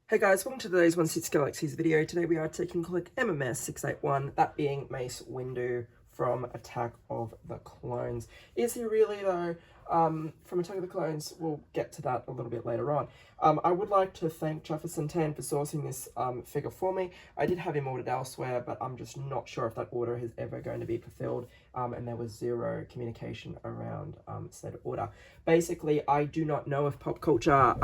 Hey guys, welcome to today's 16 Galaxies video. Today we are taking a look at MMS 681, that being Mace Windu from Attack of the Clones. Is he really though? From Attack of the Clones, we'll get to that a little bit later on. I would like to thank Jefferson Tan for sourcing this figure for me. I did have him ordered elsewhere, but I'm just not sure if that order is ever going to be fulfilled, and there was zero communication around said order. Basically, I do not know if Pop Culture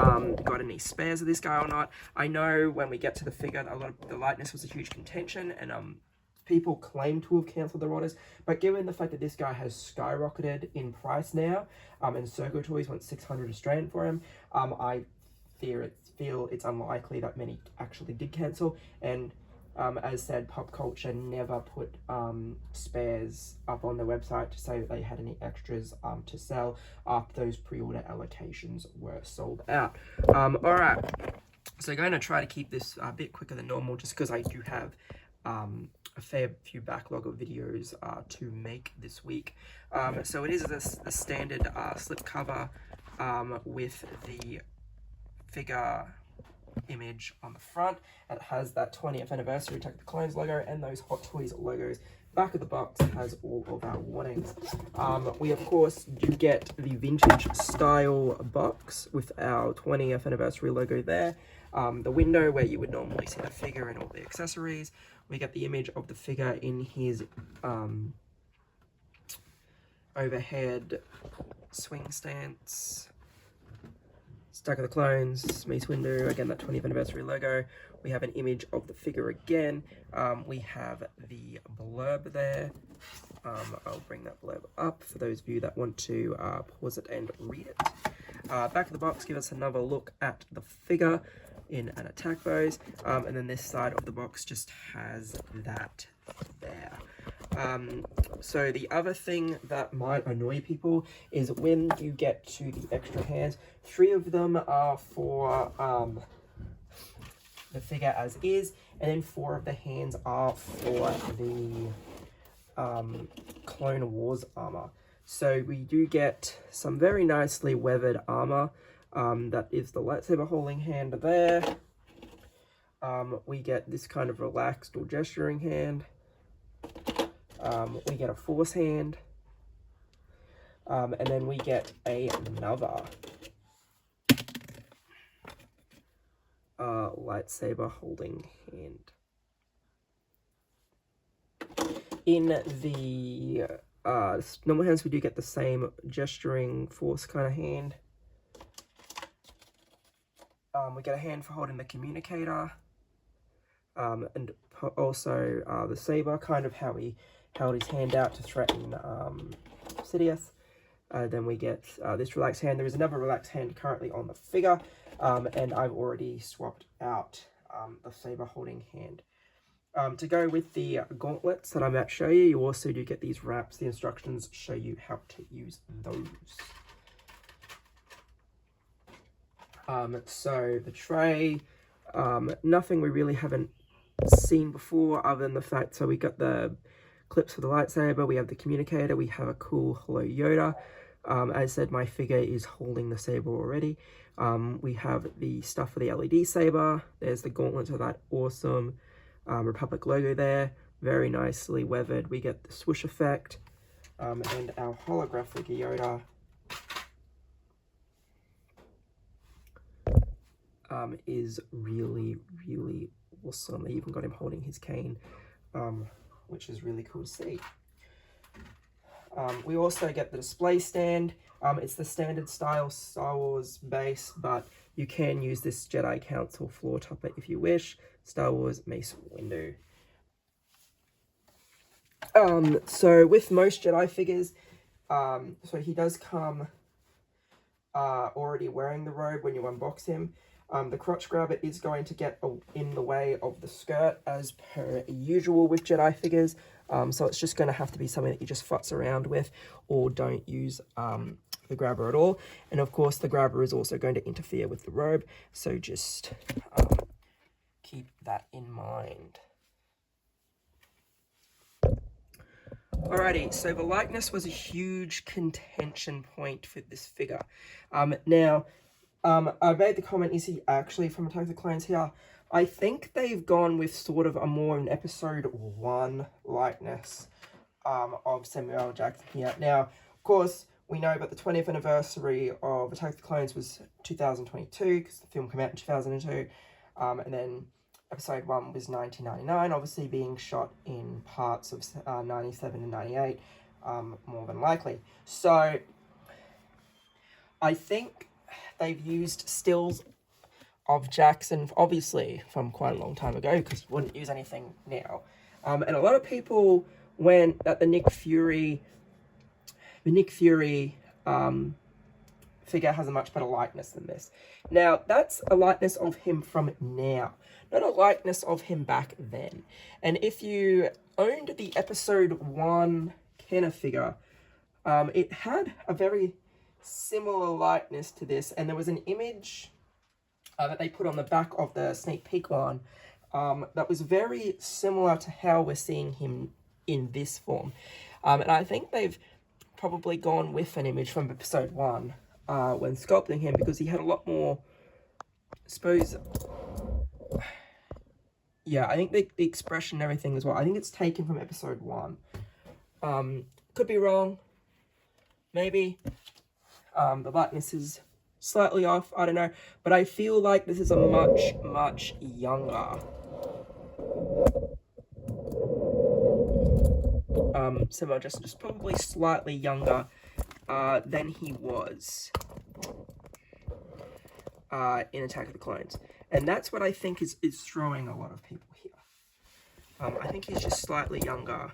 got any spares of this guy or not. I know when we get to the figure, a lot of the lightness was a huge contention, and people claim to have cancelled their orders, but given the fact that this guy has skyrocketed in price now, and Circle Toys went 600 Australian for him, I feel it's unlikely that many actually did cancel. And as said, Pop Culture never put spares up on their website to say that they had any extras to sell after those pre-order allocations were sold out. Alright, so going to try to keep this a bit quicker than normal just because I do have a fair few backlog of videos to make this week. So it is a standard slip cover with the figure image on the front. It has that 20th anniversary Attack of the Clones logo and those Hot Toys logos. Back of the box has all of our warnings. We of course do get the vintage style box with our 20th anniversary logo there. The window where you would normally see the figure and all the accessories. We get the image of the figure in his overhead swing stance. Attack of the Clones, Mace Windu, again that 20th anniversary logo. We have an image of the figure again. We have the blurb there. I'll bring that blurb up for those of you that want to pause it and read it. Back of the box, give us another look at the figure in an attack pose, and then this side of the box just has that there. So the other thing that might annoy people is when you get to the extra hands, 3 of them are for the figure as is, and then 4 of the hands are for the Clone Wars armor. So we do get some very nicely weathered armor. That is the lightsaber holding hand there. We get this kind of relaxed or gesturing hand. We get a force hand. And then we get another lightsaber holding hand. In the normal hands, we do get the same gesturing force kind of hand. We get a hand for holding the communicator, and also the saber, kind of how he held his hand out to threaten Sidious. Then we get this relaxed hand. There is another relaxed hand currently on the figure, and I've already swapped out the saber holding hand. To go with the gauntlets that I'm about to show you, you also do get these wraps. The instructions show you how to use those. So the tray, nothing we really haven't seen before other than the fact, so we got the clips for the lightsaber, we have the communicator, we have a cool Hello Yoda. As I said, my figure is holding the saber already. We have the stuff for the LED saber. There's the gauntlets of that awesome Republic logo there, very nicely weathered. We get the swoosh effect, and our holographic Yoda is really, really awesome. They even got him holding his cane, which is really cool to see. We also get the display stand. It's the standard style Star Wars base, but you can use this Jedi Council floor topper if you wish. Star Wars Mace Windu. So with most Jedi figures, so he does come already wearing the robe when you unbox him. The crotch grabber is going to get in the way of the skirt as per usual with Jedi figures. So it's just going to have to be something that you just futz around with or don't use the grabber at all. And of course the grabber is also going to interfere with the robe. So just keep that in mind. Alrighty, so the likeness was a huge contention point for this figure. Now, I made the comment, is he actually from Attack of the Clones here? I think they've gone with sort of a more an episode 1 likeness of Samuel L. Jackson here. Now, of course, we know that the 20th anniversary of Attack of the Clones was 2022, because the film came out in 2002, and then episode 1 was 1999, obviously being shot in parts of 97 and 98, more than likely. So, I think they've used stills of Jackson, obviously, from quite a long time ago, because you wouldn't use anything now. And a lot of people went that the Nick Fury figure has a much better likeness than this. Now, that's a likeness of him from now, not a likeness of him back then. And if you owned the episode 1 Kenner figure, it had a very similar likeness to this, and there was an image that they put on the back of the sneak peek one that was very similar to how we're seeing him in this form. And I think they've probably gone with an image from episode 1 when sculpting him, because he had a lot more, I suppose, yeah, I think the expression and everything as well, I think it's taken from episode 1. Could be wrong, maybe. The likeness is slightly off, I don't know, but I feel like this is a much younger Samuel Jackson, just probably slightly younger than he was in Attack of the Clones. And that's what I think is throwing a lot of people here. I think he's just slightly younger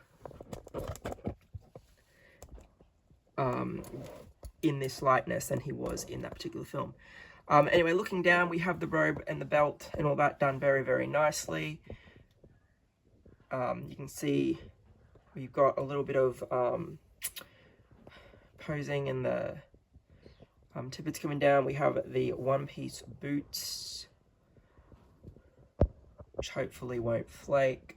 in this likeness than he was in that particular film. Anyway, looking down, we have the robe and the belt and all that done very, very nicely. You can see we've got a little bit of posing in the tippets coming down. We have the one-piece boots, which hopefully won't flake.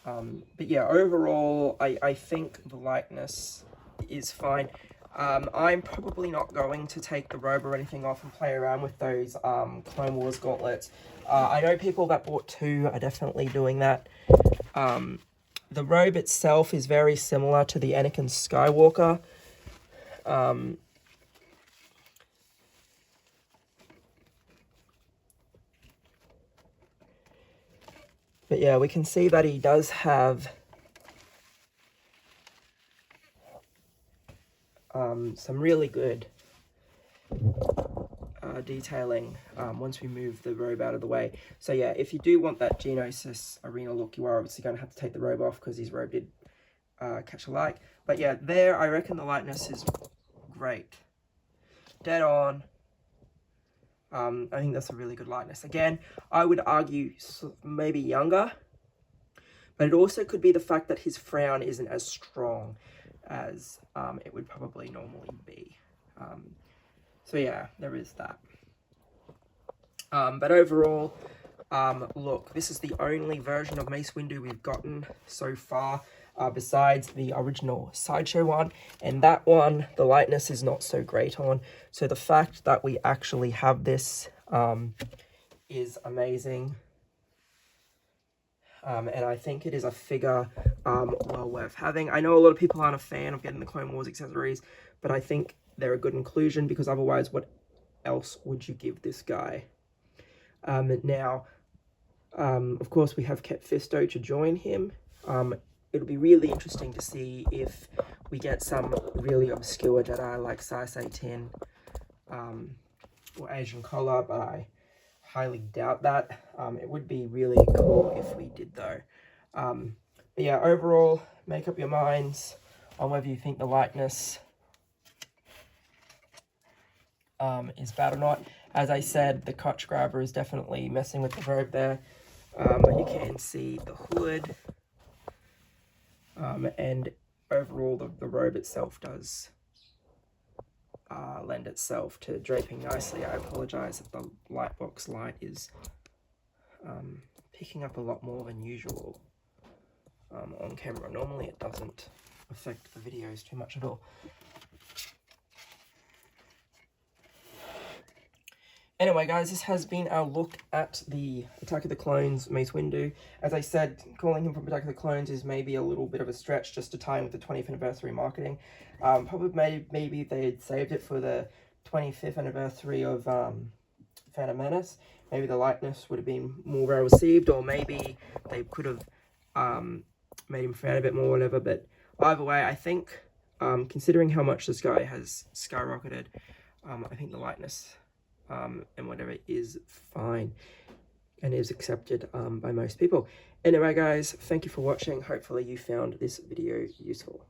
But yeah, overall, I think the likeness is fine. I'm probably not going to take the robe or anything off and play around with those Clone Wars gauntlets. I know people that bought 2 are definitely doing that. The robe itself is very similar to the Anakin Skywalker. But yeah, we can see that he does have some really good detailing once we move the robe out of the way. So yeah, if you do want that Geonosis arena look, you are obviously going to have to take the robe off, because his robe did catch a like. But yeah, there, I reckon the likeness is great. Dead on. I think that's a really good likeness. Again, I would argue maybe younger, but it also could be the fact that his frown isn't as strong as it would probably normally be. So yeah, there is that. But overall, look, this is the only version of Mace Windu we've gotten so far, besides the original Sideshow one, and that one, the lightness is not so great on. So the fact that we actually have this is amazing. And I think it is a figure well worth having. I know a lot of people aren't a fan of getting the Clone Wars accessories, but I think they're a good inclusion, because otherwise what else would you give this guy? Now, of course, we have kept Fisto to join him. It'll be really interesting to see if we get some really obscure Jedi like Sais-10 or Asian Collar, but I highly doubt that. It would be really cool if we did, though. But yeah, overall, make up your minds on whether you think the likeness is bad or not. As I said, the crotch grabber is definitely messing with the robe there. But you can see the hood. And overall, the robe itself does lend itself to draping nicely. I apologize if the lightbox light is picking up a lot more than usual on camera. Normally it doesn't. affect the videos too much at all. Anyway, guys, this has been our look at the Attack of the Clones Mace Windu. As I said, calling him from Attack of the Clones is maybe a little bit of a stretch just to tie in with the 20th anniversary marketing. Probably maybe they'd saved it for the 25th anniversary of Phantom Menace. Maybe the likeness would have been more well received, or maybe they could have made him fan a bit more, whatever. But either way, I think, considering how much this guy has skyrocketed, I think the likeness and whatever is fine and is accepted by most people. Anyway, guys, thank you for watching. Hopefully you found this video useful.